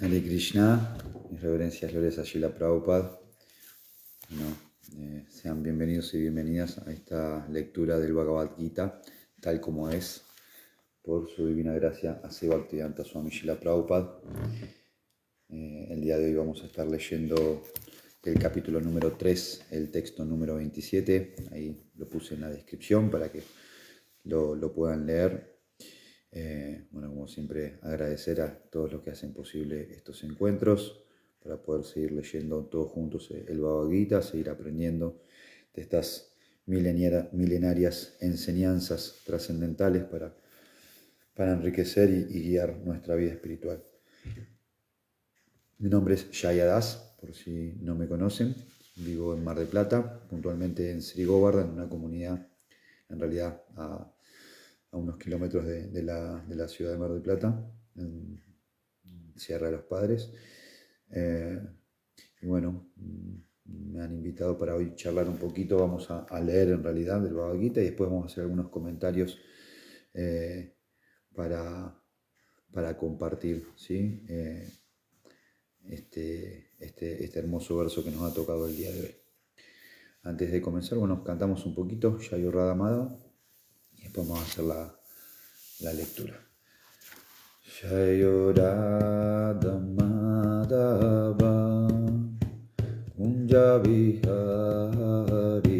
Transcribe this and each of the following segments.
Hare Krishna, mis reverencias glorias a Srila Prabhupada. Sean bienvenidos y bienvenidas a esta lectura del Bhagavad Gita, tal como es, por su divina gracia, Ase Bhaktivedanta Swami Srila Prabhupada. El día de hoy vamos a estar leyendo el capítulo número 3, el texto número 27. Ahí lo puse en la descripción para que lo puedan leer. Como siempre, agradecer a todos los que hacen posible estos encuentros para poder seguir leyendo todos juntos el Bhagavad Gita, seguir aprendiendo de estas milenarias enseñanzas trascendentales para enriquecer y guiar nuestra vida espiritual. Mi nombre es Jaya Das, por si no me conocen. Vivo en Mar del Plata, puntualmente en Sri Govardhan, en una comunidad, en realidad a unos kilómetros de la ciudad de Mar del Plata, en Sierra de los Padres. Me han invitado para hoy charlar un poquito. Vamos a leer en realidad del Bhagavad Gita y después vamos a hacer algunos comentarios para compartir, ¿sí? Este hermoso verso que nos ha tocado el día de hoy. Antes de comenzar, cantamos un poquito Jayo Radha Madhava y después vamos a hacer la lectura. Jayo Radha Madhava Kunja Vihari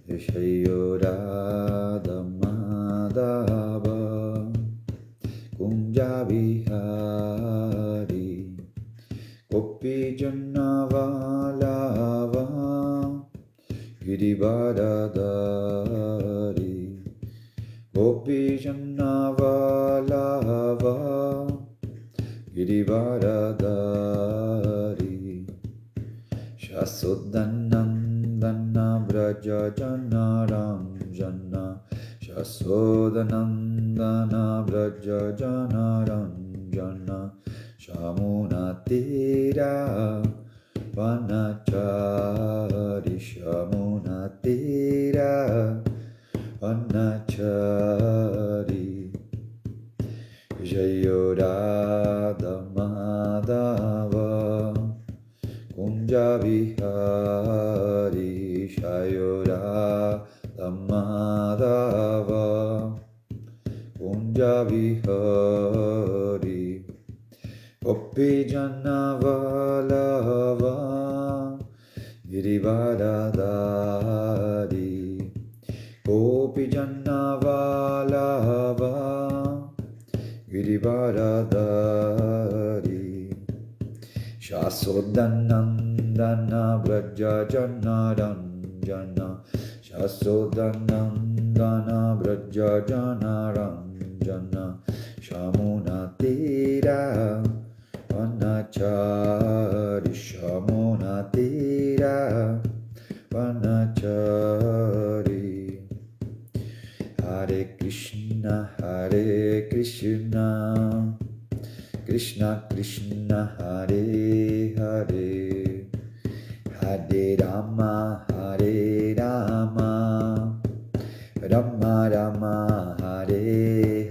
Jayo Radha Madhava Kunja Vihari Gopi Janna Vallabha Girivardhari Gopi Janna Vallabha Girivardhari Shasodanandana Vraja Jana Ranjana Shasodanandana Vraja Jana Ranjana Shamunatira Vanachari Shamunatira Vanachari Jayo Radha Madhava Kunja Vihari Jayo Radha Madhava Kunja Vihari Gopi Janna Vallabha Girivardhari Gopi Janna Vallabha Girivardhari Shasodanandana Vraja Jana Ranjana Shasodanandana Vraja Jana Ranjana Shamunatira Vanachari Shamunatira Vanachari Hare Krishna Krishna Krishna Hare Hare Hare Rama Rama Rama Hare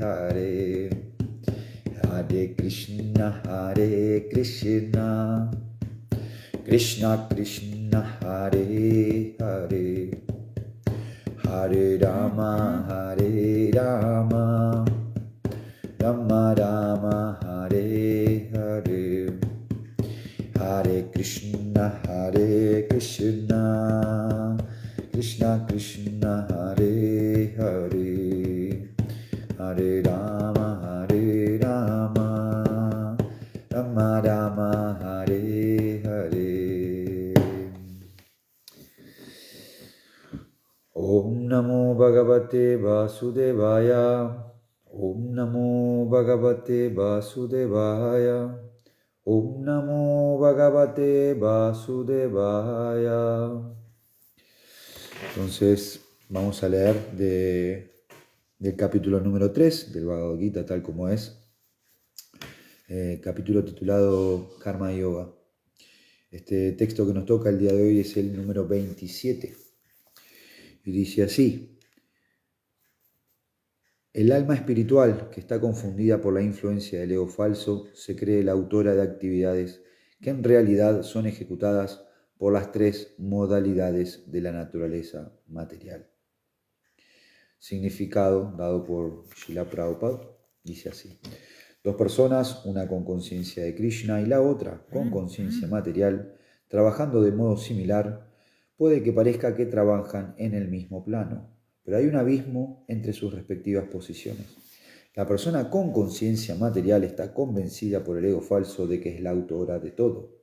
Hare Hare Krishna Krishna Krishna Hare Hare Hare Rama Rama Rama Hare Hare Hare Krishna Krishna Krishna Hare Hare Hare Rama Rama Rama Hare Hare. Om Namo Bhagavate Vasudevaya Om Namo Bhagavate Vasudevaya Om Namo Bhagavate Vasudevaya. Entonces vamos a leer del capítulo número 3 del Bhagavad Gita tal como es, capítulo titulado Karma Yoga. Este texto que nos toca el día de hoy es el número 27 y dice así: El alma espiritual, que está confundida por la influencia del ego falso, se cree la autora de actividades que en realidad son ejecutadas por las tres modalidades de la naturaleza material. Significado dado por Srila Prabhupada dice así: dos personas, una con conciencia de Krishna y la otra con conciencia material, trabajando de modo similar, puede que parezca que trabajan en el mismo plano, pero hay un abismo entre sus respectivas posiciones. La persona con conciencia material está convencida por el ego falso de que es la autora de todo.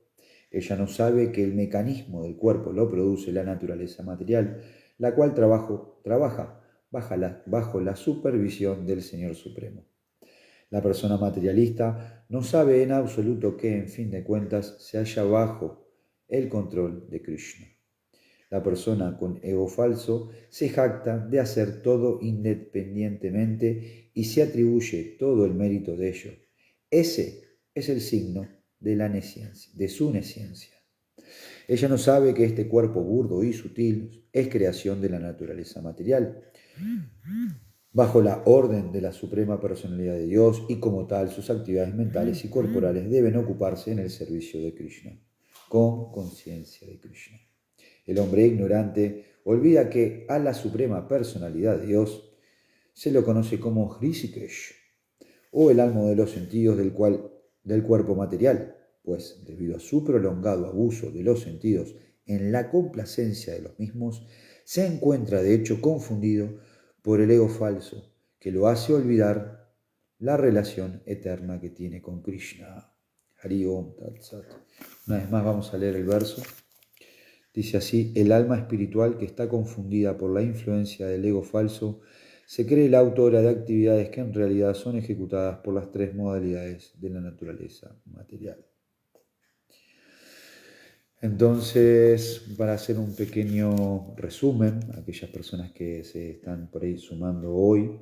Ella no sabe que el mecanismo del cuerpo lo produce la naturaleza material, la cual trabaja bajo la supervisión del Señor Supremo. La persona materialista no sabe en absoluto que, en fin de cuentas, se halla bajo el control de Krishna. La persona con ego falso se jacta de hacer todo independientemente y se atribuye todo el mérito de ello. Ese es el signo de su nesciencia. Ella no sabe que este cuerpo burdo y sutil es creación de la naturaleza material, bajo la orden de la Suprema Personalidad de Dios, y como tal sus actividades mentales y corporales deben ocuparse en el servicio de Krishna, con conciencia de Krishna. El hombre ignorante olvida que a la Suprema Personalidad de Dios se lo conoce como Hrishikesh, o el alma de los sentidos del cuerpo material, pues debido a su prolongado abuso de los sentidos en la complacencia de los mismos, se encuentra de hecho confundido por el ego falso, que lo hace olvidar la relación eterna que tiene con Krishna. Hari Om Tat Sat. Una vez más vamos a leer el verso. Dice así: el alma espiritual, que está confundida por la influencia del ego falso, se cree la autora de actividades que en realidad son ejecutadas por las tres modalidades de la naturaleza material. Entonces, para hacer un pequeño resumen, aquellas personas que se están por ahí sumando hoy,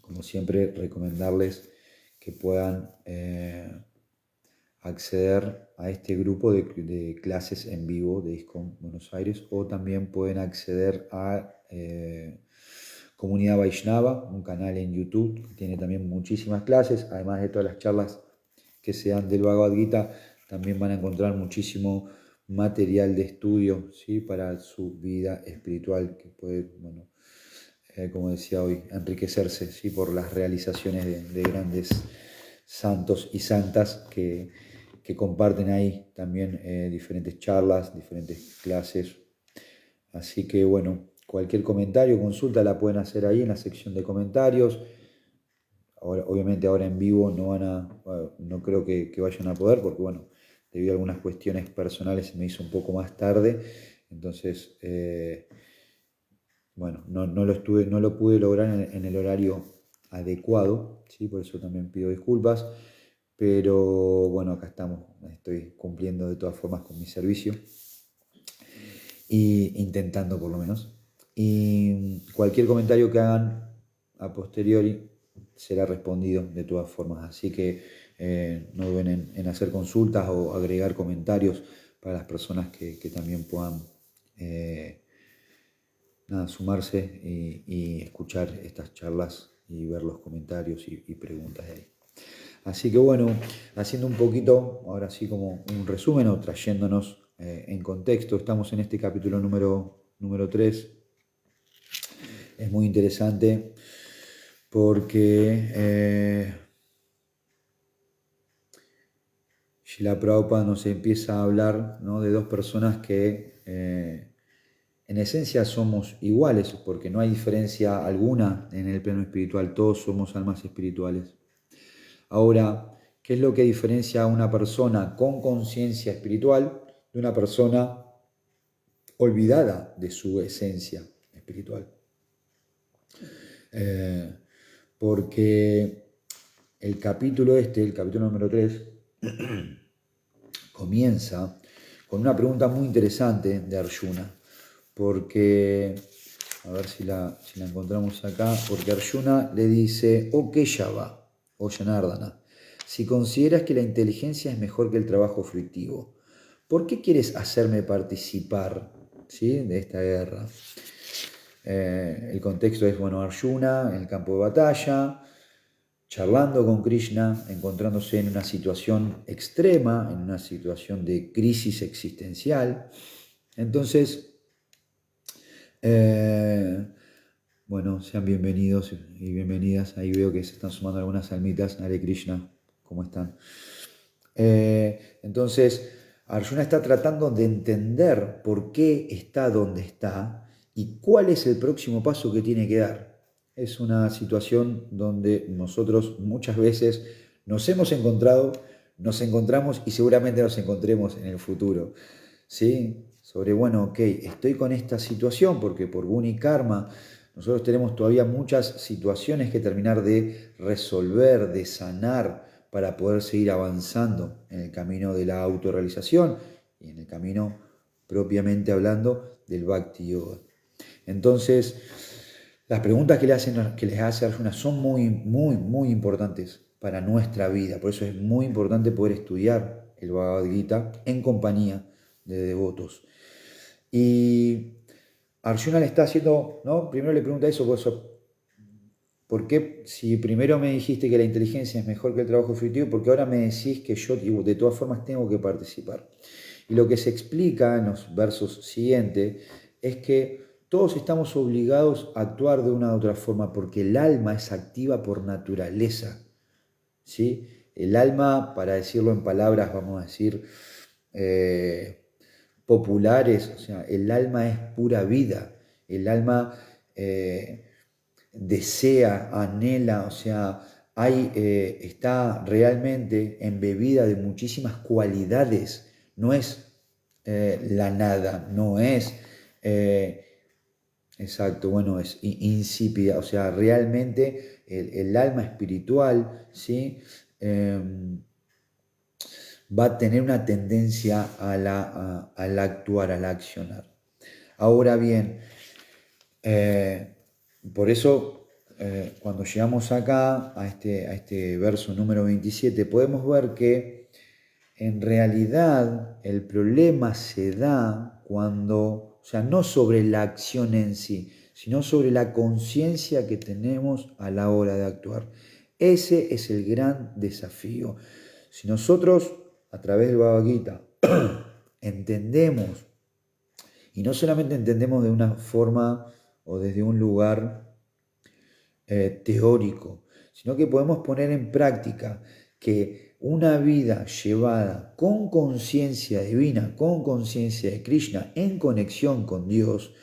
como siempre, recomendarles que puedan acceder a este grupo de clases en vivo de ISKCON Buenos Aires, o también pueden acceder a Comunidad Vaishnava, un canal en YouTube que tiene también muchísimas clases, además de todas las charlas que se dan del Bhagavad Gita. También van a encontrar muchísimo material de estudio, ¿sí?, para su vida espiritual, que puede, bueno, como decía hoy, enriquecerse, ¿sí?, por las realizaciones de grandes santos y santas que comparten ahí también diferentes charlas, diferentes clases. Así que bueno, cualquier comentario, consulta la pueden hacer ahí en la sección de comentarios. Ahora, obviamente ahora en vivo no creo que vayan a poder, porque bueno, debido a algunas cuestiones personales se me hizo un poco más tarde. Entonces, bueno, no lo pude lograr en el horario adecuado, ¿sí? Por eso también pido disculpas. Pero bueno, acá estamos, estoy cumpliendo de todas formas con mi servicio, y intentando por lo menos. Y cualquier comentario que hagan a posteriori será respondido de todas formas. Así que no duden en hacer consultas o agregar comentarios para las personas que también puedan sumarse y escuchar estas charlas y ver los comentarios y preguntas de ahí. Así que bueno, haciendo un poquito, ahora sí, como un resumen o trayéndonos en contexto, estamos en este capítulo número 3. Es muy interesante porque Srila Prabhupada nos empieza a hablar, ¿no?, de dos personas que en esencia somos iguales, porque no hay diferencia alguna en el plano espiritual, todos somos almas espirituales. Ahora, ¿qué es lo que diferencia a una persona con conciencia espiritual de una persona olvidada de su esencia espiritual? Porque el capítulo número 3, comienza con una pregunta muy interesante de Arjuna, porque, a ver si la encontramos acá, porque Arjuna le dice: "Oh Keshava, oh Janardana, si consideras que la inteligencia es mejor que el trabajo fructivo, ¿por qué quieres hacerme participar, ¿sí?, de esta guerra?" El contexto es, bueno, Arjuna en el campo de batalla, charlando con Krishna, encontrándose en una situación extrema, en una situación de crisis existencial. Entonces, bueno, sean bienvenidos y bienvenidas. Ahí veo que se están sumando algunas almitas. Hare Krishna, ¿cómo están? Entonces, Arjuna está tratando de entender por qué está donde está y cuál es el próximo paso que tiene que dar. Es una situación donde nosotros muchas veces nos hemos encontrado, nos encontramos y seguramente nos encontremos en el futuro. ¿Sí? Sobre, bueno, ok, estoy con esta situación porque por Guna y Karma nosotros tenemos todavía muchas situaciones que terminar de resolver, de sanar, para poder seguir avanzando en el camino de la autorrealización y en el camino propiamente hablando del Bhakti Yoga. Entonces, las preguntas que les hace Arjuna son muy importantes para nuestra vida. Por eso es muy importante poder estudiar el Bhagavad Gita en compañía de devotos. Y Arjuna le está haciendo, ¿no? Primero le pregunta eso, ¿por qué si primero me dijiste que la inteligencia es mejor que el trabajo fructífero, porque ahora me decís que yo de todas formas tengo que participar? Y lo que se explica en los versos siguientes es que todos estamos obligados a actuar de una u otra forma porque el alma es activa por naturaleza, ¿sí? El alma, para decirlo en palabras, vamos a decir, populares, o sea, el alma es pura vida, el alma desea, anhela, o sea, está realmente embebida de muchísimas cualidades, no es la nada, no es, exacto, bueno, es insípida, o sea, realmente el alma espiritual, ¿sí? Va a tener una tendencia al actuar, al accionar. Ahora bien, por eso cuando llegamos acá a este verso número 27, podemos ver que en realidad el problema se da cuando, o sea, no sobre la acción en sí, sino sobre la conciencia que tenemos a la hora de actuar. Ese es el gran desafío. Si nosotros, a través del Bhagavad Gita, entendemos, y no solamente entendemos de una forma o desde un lugar teórico, sino que podemos poner en práctica que una vida llevada con conciencia divina, con conciencia de Krishna, en conexión con Dios,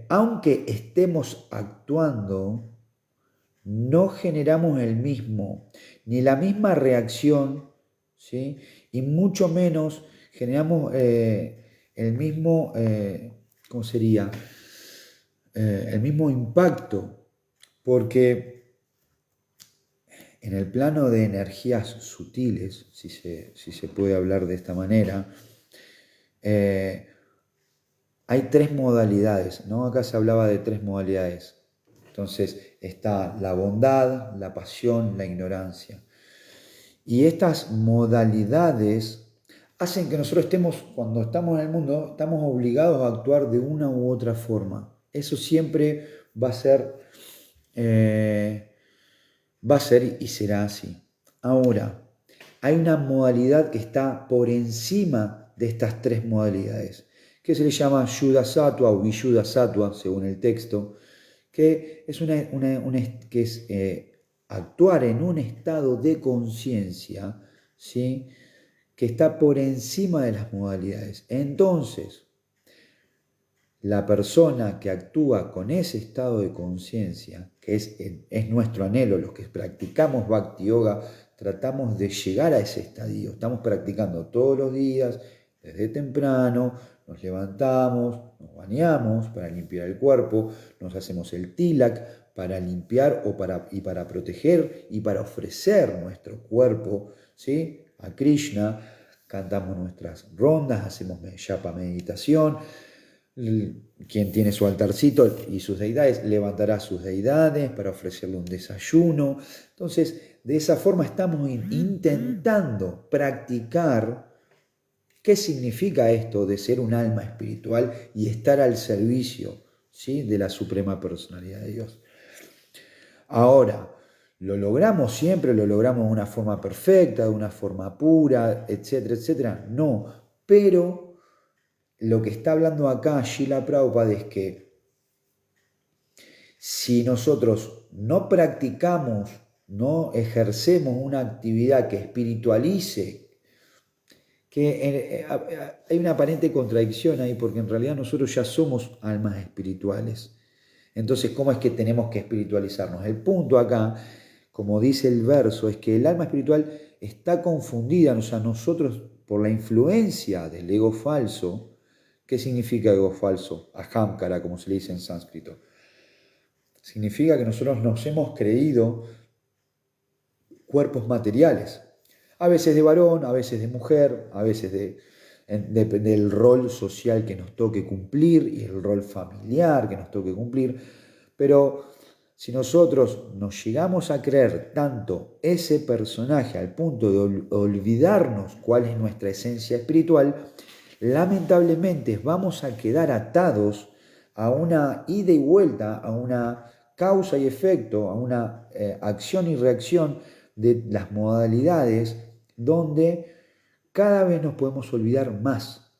aunque estemos actuando, no generamos el mismo, ni la misma reacción, ¿sí? Y mucho menos generamos el mismo, ¿cómo sería? El mismo impacto, porque en el plano de energías sutiles, si se puede hablar de esta manera, hay tres modalidades, ¿no? Acá se hablaba de tres modalidades. Entonces está la bondad, la pasión, la ignorancia. Y estas modalidades hacen que nosotros estemos, cuando estamos en el mundo, estamos obligados a actuar de una u otra forma. Eso siempre va a ser y será así. Ahora, hay una modalidad que está por encima de estas tres modalidades, que se le llama Shuddha Sattva o Vishuddha Sattva, según el texto, que es actuar en un estado de conciencia, ¿sí? Que está por encima de las modalidades. Entonces, la persona que actúa con ese estado de conciencia, que es nuestro anhelo, los que practicamos Bhakti Yoga, tratamos de llegar a ese estadio. Estamos practicando todos los días, desde temprano, nos levantamos, nos bañamos para limpiar el cuerpo, nos hacemos el tilak para limpiar y para proteger y para ofrecer nuestro cuerpo, ¿sí? A Krishna, cantamos nuestras rondas, hacemos japa meditación. Quien tiene su altarcito y sus deidades, levantará sus deidades para ofrecerle un desayuno. Entonces, de esa forma estamos intentando practicar ¿Qué significa esto de ser un alma espiritual y estar al servicio, ¿sí?, de la suprema personalidad de Dios? Ahora, ¿lo logramos siempre? ¿Lo logramos de una forma perfecta, de una forma pura, etcétera, etcétera? No, pero lo que está hablando acá Srila Prabhupada es que si nosotros no practicamos, no ejercemos una actividad que espiritualice, que hay una aparente contradicción ahí, porque en realidad nosotros ya somos almas espirituales. Entonces, ¿cómo es que tenemos que espiritualizarnos? El punto acá, como dice el verso, es que el alma espiritual está confundida, o sea, nosotros por la influencia del ego falso. ¿Qué significa ego falso? Ahamkara, como se le dice en sánscrito. Significa que nosotros nos hemos creído cuerpos materiales, a veces de varón, a veces de mujer, a veces depende del rol social que nos toque cumplir y el rol familiar que nos toque cumplir, pero si nosotros nos llegamos a creer tanto ese personaje al punto de olvidarnos cuál es nuestra esencia espiritual, lamentablemente vamos a quedar atados a una ida y vuelta, a una causa y efecto, a una acción y reacción de las modalidades donde cada vez nos podemos olvidar más.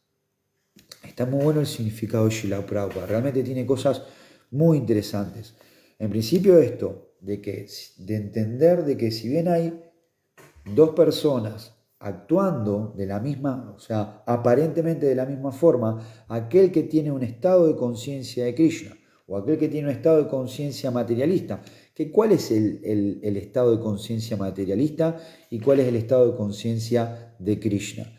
Está muy bueno el significado de Srila Prabhupada, realmente tiene cosas muy interesantes. En principio esto, de entender de que si bien hay dos personas actuando de la misma, o sea, aparentemente de la misma forma, aquel que tiene un estado de conciencia de Krishna o aquel que tiene un estado de conciencia materialista, ¿cuál es el estado de conciencia materialista y cuál es el estado de conciencia de Krishna?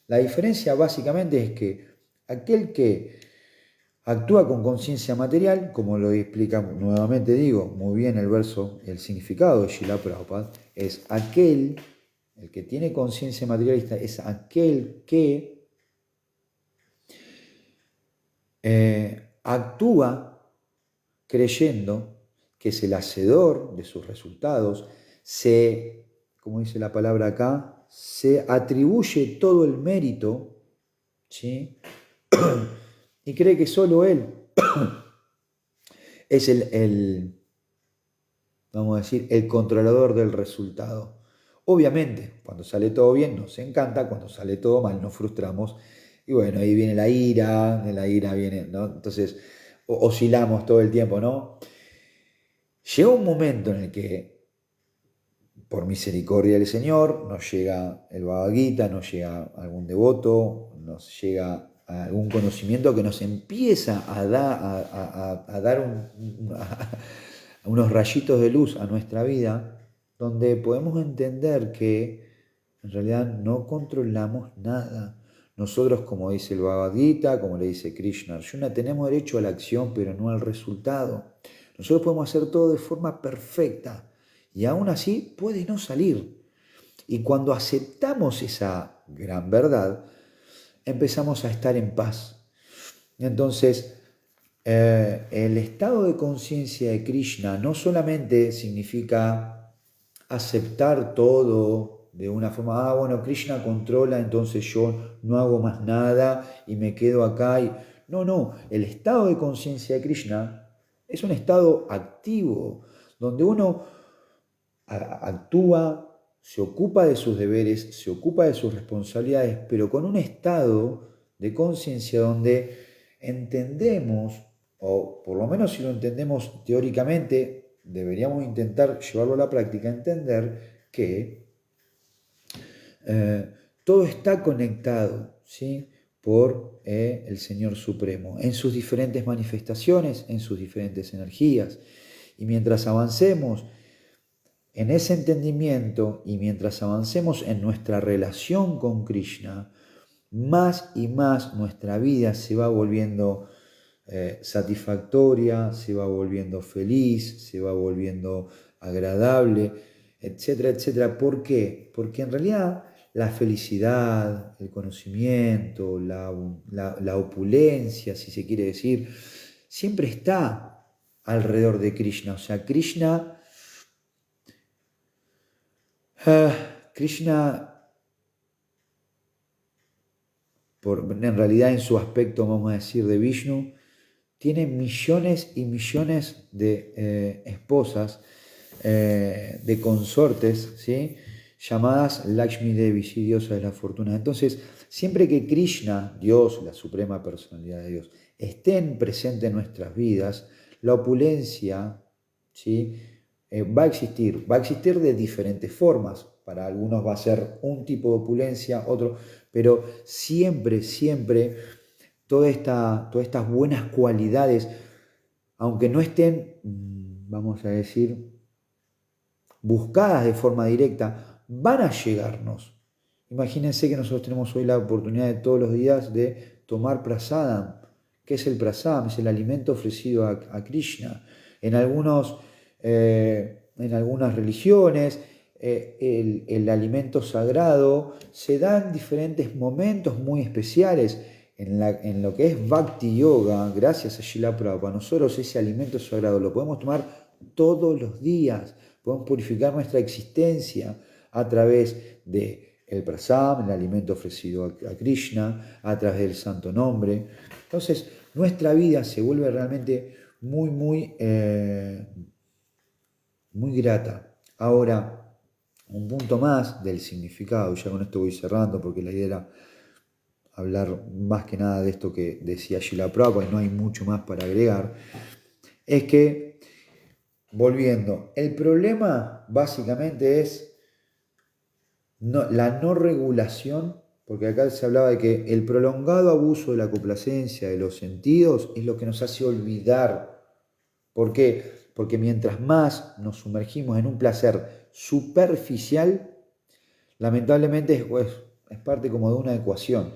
La diferencia básicamente es que aquel que actúa con conciencia material, como lo explica nuevamente digo muy bien el verso, el significado de Srila Prabhupada, es aquel, el que tiene conciencia materialista, es aquel que actúa creyendo que es el hacedor de sus resultados, como dice la palabra acá, se atribuye todo el mérito, ¿sí?, y cree que solo él es vamos a decir, el controlador del resultado. Obviamente, cuando sale todo bien nos encanta, cuando sale todo mal nos frustramos. Y bueno, ahí viene la ira, de la ira viene, ¿no? Entonces oscilamos todo el tiempo, ¿no? Llega un momento en el que, por misericordia del Señor, nos llega el Bhagavad Gita, nos llega algún devoto, nos llega algún conocimiento que nos empieza a dar unos rayitos de luz a nuestra vida, donde podemos entender que en realidad no controlamos nada. Nosotros, como dice el Bhagavad Gita, como le dice Krishna Arjuna, tenemos derecho a la acción, pero no al resultado. Nosotros podemos hacer todo de forma perfecta y aún así puede no salir. Y cuando aceptamos esa gran verdad, empezamos a estar en paz. Entonces, el estado de conciencia de Krishna no solamente significa aceptar todo de una forma, bueno, Krishna controla, entonces yo no hago más nada y me quedo acá. No, el estado de conciencia de Krishna es un estado activo, donde uno actúa, se ocupa de sus deberes, se ocupa de sus responsabilidades, pero con un estado de conciencia donde entendemos, o por lo menos si lo entendemos teóricamente, deberíamos intentar llevarlo a la práctica, entender que todo está conectado, ¿sí?, por el Señor Supremo, en sus diferentes manifestaciones, en sus diferentes energías. Y mientras avancemos en ese entendimiento y mientras avancemos en nuestra relación con Krishna, más y más nuestra vida se va volviendo satisfactoria, se va volviendo feliz, se va volviendo agradable, etcétera, etcétera. ¿Por qué? Porque en realidad la felicidad, el conocimiento, la opulencia, si se quiere decir, siempre está alrededor de Krishna. O sea, Krishna en realidad en su aspecto, vamos a decir, de Vishnu, tiene millones y millones de esposas, de consortes, ¿sí? Llamadas Lakshmi Devi, ¿sí? Diosa de la fortuna. Entonces, siempre que Krishna, Dios, la suprema personalidad de Dios, estén presentes en nuestras vidas, la opulencia, ¿sí? Va a existir de diferentes formas. Para algunos va a ser un tipo de opulencia, otro, pero siempre, siempre todas estas buenas cualidades, aunque no estén, vamos a decir, buscadas de forma directa, van a llegarnos. Imagínense que nosotros tenemos hoy la oportunidad de todos los días de tomar prasadam. ¿Qué es el prasadam? Es el alimento ofrecido a Krishna. En algunas religiones, el alimento sagrado se da en diferentes momentos muy especiales. En lo que es Bhakti Yoga, gracias a Srila Prabhupada, nosotros ese alimento sagrado lo podemos tomar todos los días. Podemos purificar nuestra existencia a través de el prasam, el alimento ofrecido a Krishna, a través del santo nombre. Entonces, nuestra vida se vuelve realmente muy, muy grata. Ahora, un punto más del significado, ya con esto voy cerrando porque la idea era hablar más que nada de esto que decía Srila Prabhupada y no hay mucho más para agregar, es que, volviendo, el problema básicamente es la no regulación, porque acá se hablaba de que el prolongado abuso de la complacencia de los sentidos es lo que nos hace olvidar. ¿Por qué? Porque mientras más nos sumergimos en un placer superficial, lamentablemente es parte como de una ecuación.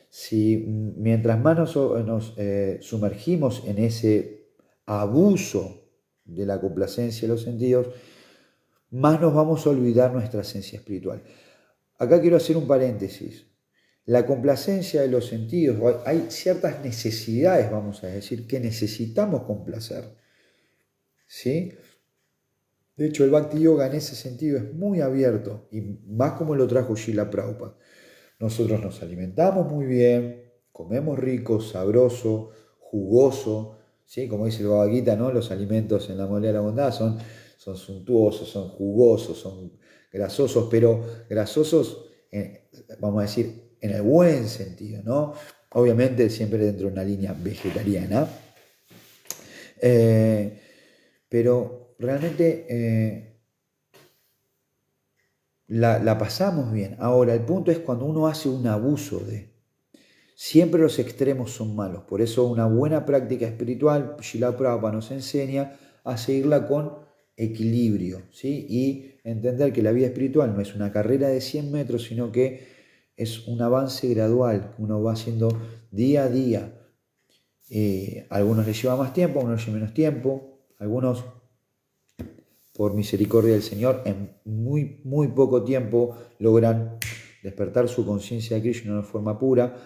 Si mientras más nos sumergimos en ese abuso de la complacencia de los sentidos, más nos vamos a olvidar nuestra esencia espiritual. Acá quiero hacer un paréntesis. La complacencia de los sentidos, hay ciertas necesidades, vamos a decir, que necesitamos complacer. ¿Sí? De hecho, el Bhakti Yoga en ese sentido es muy abierto, y más como lo trajo Srila Prabhupada. Nosotros nos alimentamos muy bien, comemos rico, sabroso, jugoso, ¿sí? Como dice el Bhagavad Gita, ¿no? Los alimentos en la modalidad de la bondad son suntuosos, son jugosos, son grasosos, pero grasosos, vamos a decir, en el buen sentido, ¿no? Obviamente siempre dentro de una línea vegetariana. Pero realmente la pasamos bien. Ahora, el punto es cuando uno hace un abuso de. Siempre los extremos son malos. Por eso una buena práctica espiritual, Srila Prabhupada nos enseña a seguirla con equilibrio, ¿sí? Y entender que la vida espiritual no es una carrera de 100 metros, sino que es un avance gradual, que uno va haciendo día a día. A algunos les lleva más tiempo, a algunos les lleva menos tiempo, algunos por misericordia del Señor, en muy, muy poco tiempo logran despertar su conciencia de Krishna de forma pura.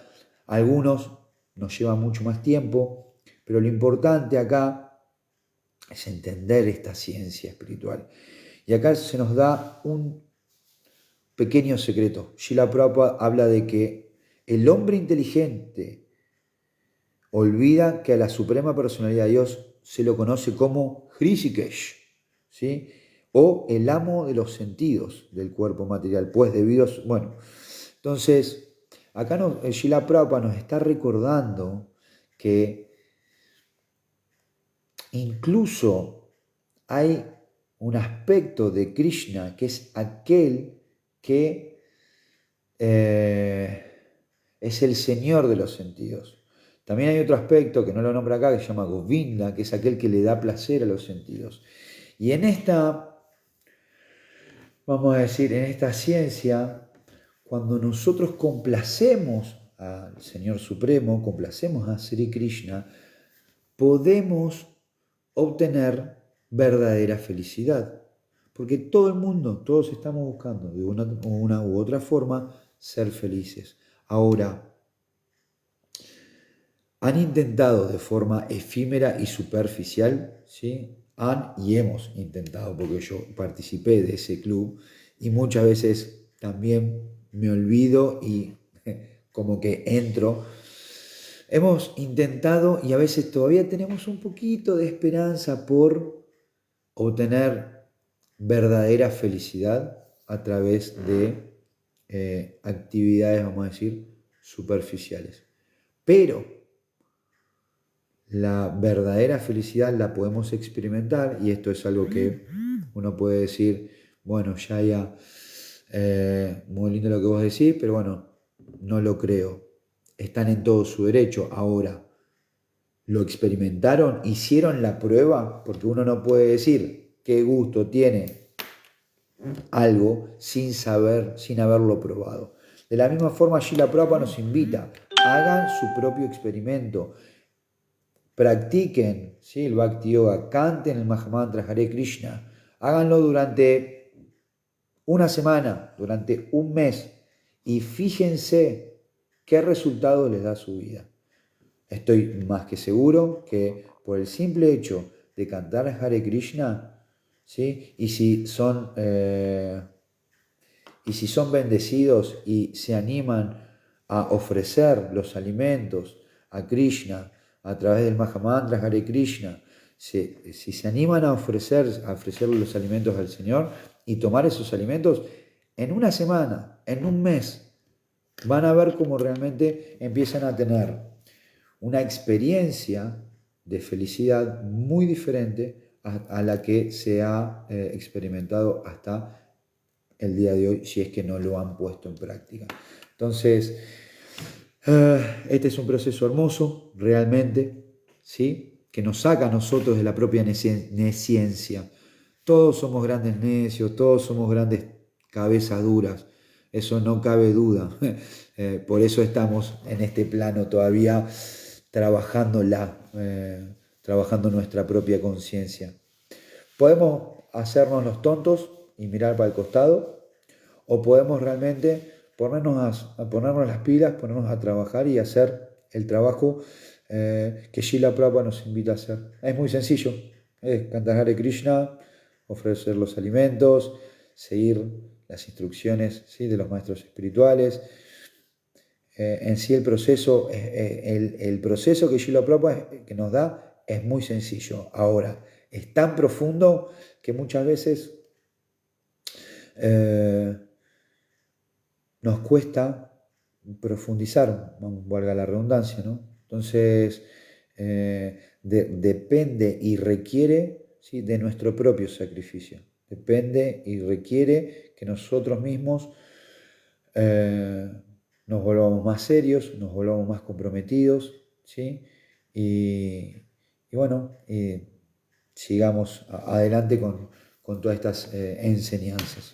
Algunos nos llevan mucho más tiempo, pero lo importante acá es entender esta ciencia espiritual. Y acá se nos da un pequeño secreto. Srila Prabhupada habla de que el hombre inteligente olvida que a la Suprema Personalidad de Dios se lo conoce como Hrishikesh, ¿sí? O el amo de los sentidos del cuerpo material, pues debido a bueno, entonces, acá Srila Prabhupada nos está recordando que incluso hay un aspecto de Krishna que es aquel que es el Señor de los sentidos. También hay otro aspecto que no lo nombra acá, que se llama Govinda, que es aquel que le da placer a los sentidos. Y en esta, vamos a decir, en esta ciencia, cuando nosotros complacemos al Señor Supremo, complacemos a Sri Krishna, podemos obtener verdadera felicidad. Porque todo el mundo, todos estamos buscando de una u otra forma ser felices. Ahora, han intentado de forma efímera y superficial, ¿sí? Han y hemos intentado, porque yo participé de ese club y muchas veces también me olvido y como que entro. Hemos intentado y a veces todavía tenemos un poquito de esperanza por obtener verdadera felicidad a través de actividades, vamos a decir, superficiales. Pero la verdadera felicidad la podemos experimentar y esto es algo que uno puede decir, bueno, ya, muy lindo lo que vos decís, pero bueno, no lo creo. Están en todo su derecho. Ahora, ¿lo experimentaron? ¿Hicieron la prueba? Porque uno no puede decir qué gusto tiene algo sin saber, sin haberlo probado. De la misma forma, Srila Prabhupada nos invita, hagan su propio experimento, practiquen, ¿sí?, el Bhakti Yoga, canten el Mahamantra Hare Krishna, háganlo durante una semana, durante un mes y fíjense qué resultado les da su vida. Estoy más que seguro que por el simple hecho de cantar Hare Krishna, ¿sí?, y si son bendecidos y se animan a ofrecer los alimentos a Krishna a través del Mahamantra Hare Krishna, si se animan a ofrecerle los alimentos al Señor y tomar esos alimentos en una semana, en un mes, van a ver cómo realmente empiezan a tener una experiencia de felicidad muy diferente a la que se ha experimentado hasta el día de hoy, si es que no lo han puesto en práctica. Entonces, este es un proceso hermoso, realmente, ¿sí?, que nos saca a nosotros de la propia nesciencia. Todos somos grandes necios, todos somos grandes cabezas duras, eso no cabe duda. Por eso estamos en este plano todavía trabajando nuestra propia conciencia. Podemos hacernos los tontos y mirar para el costado, o podemos realmente ponernos las pilas, ponernos a trabajar y hacer el trabajo que Srila Prabhupada nos invita a hacer. Es muy sencillo, es cantar Hare Krishna, ofrecer los alimentos, seguir las instrucciones, ¿sí?, de los maestros espirituales. En sí el proceso que Srila Prabhupada que nos da es muy sencillo. Ahora, es tan profundo que muchas veces nos cuesta profundizar, valga la redundancia, ¿no? Entonces, depende y requiere, ¿sí?, de nuestro propio sacrificio. Depende y requiere que nosotros mismos nos volvamos más serios, nos volvamos más comprometidos, ¿sí? Y bueno, sigamos adelante con todas estas enseñanzas.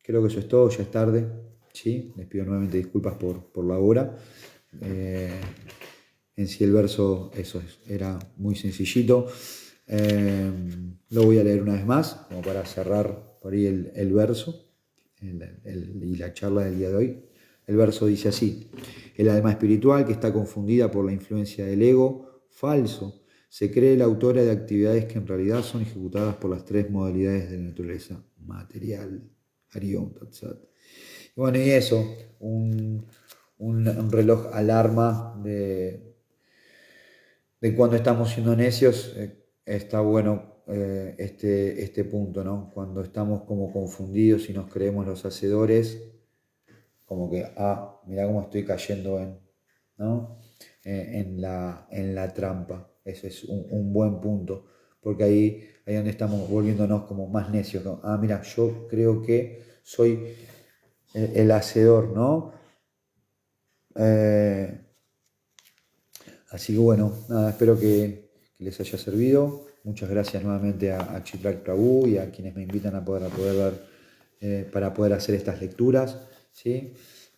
Creo que eso es todo, ya es tarde, ¿sí? Les pido nuevamente disculpas por la hora. En sí el verso, eso era muy sencillito. Lo voy a leer una vez más, como para cerrar por ahí el verso y la charla del día de hoy. El verso dice así: el alma espiritual que está confundida por la influencia del ego falso se cree la autora de actividades que en realidad son ejecutadas por las tres modalidades de la naturaleza material. Hari Om Tat Sat. Y bueno, y eso, un reloj alarma de cuando estamos siendo necios. Está bueno este punto, ¿no? Cuando estamos como confundidos y nos creemos los hacedores, como que, mirá cómo estoy cayendo ¿no?, en la trampa. Ese es un buen punto, porque ahí donde estamos volviéndonos como más necios, ¿no? Mira, yo creo que soy el hacedor, ¿no? Así que bueno, nada, espero que les haya servido. Muchas gracias nuevamente a Chitrak Prabhu y a quienes me invitan a poder ver, para poder hacer estas lecturas, ¿sí?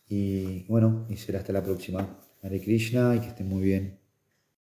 Y bueno, y será hasta la próxima. Hare Krishna y que estén muy bien.